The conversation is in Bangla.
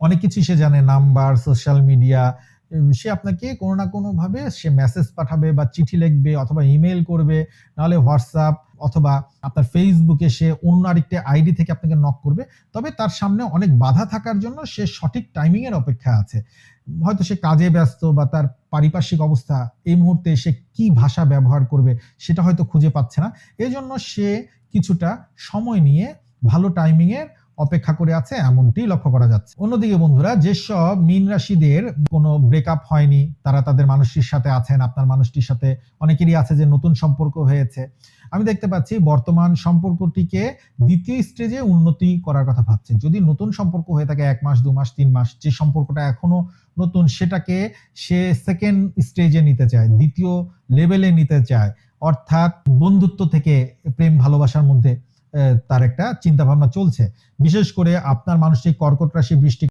অনেক কিছু সে জানে, নাম্বার, সোশ্যাল মিডিয়া। সে আপনাকে কোনো না কোনোভাবে সে মেসেজ পাঠাবে বা চিঠি লিখবে অথবা ইমেইল করবে, নাহলে WhatsApp অথবা আপনার Facebook এ সে অন্য আরেকটা আইডি থেকে আপনাকে নক করবে। তবে তার সামনে অনেক বাধা থাকার জন্য সে সঠিক টাইমিং এর অপেক্ষায় আছে। হয়তো সে কাজে ব্যস্ত বা তার পারিপার্শ্বিক অবস্থা এই মুহূর্তে সে কি ভাষা ব্যবহার করবে সেটা হয়তো খুঁজে পাচ্ছে না। এজন্য সে কিছুটা সময় নিয়ে ভালো টাইমিং এর অপেক্ষা করে আছে, এমনটি লক্ষ্য করা যাচ্ছে। অন্যদিকে বন্ধুরা, যেসব মীন রাশিদের কোনো ব্রেকআপ হয়নি, তারা তাদের মানুষটির সাথে আছেন, আপনার মানুষটির সাথে অনেকেরই আছে যে নতুন সম্পর্ক হয়েছে। আমি দেখতে পাচ্ছি বর্তমান সম্পর্কটিকে দ্বিতীয় স্টেজে উন্নতি করার কথা ভাবছে। যদি নতুন সম্পর্ক হয়ে থাকে ১ মাস, ২ মাস, ৩ মাস, যে সম্পর্কটা এখনো নতুন সেটাকে সে সেকেন্ড স্টেজে নিতে চায়, দ্বিতীয় লেভেলে নিতে চায়। অর্থাৎ বন্ধুত্ব থেকে প্রেম ভালোবাসার মধ্যে তার একটা চিন্তা ভাবনা চলছে। বিশেষ করে আপনার মানুষটি কর্কট রাশি, বৃষ্টিক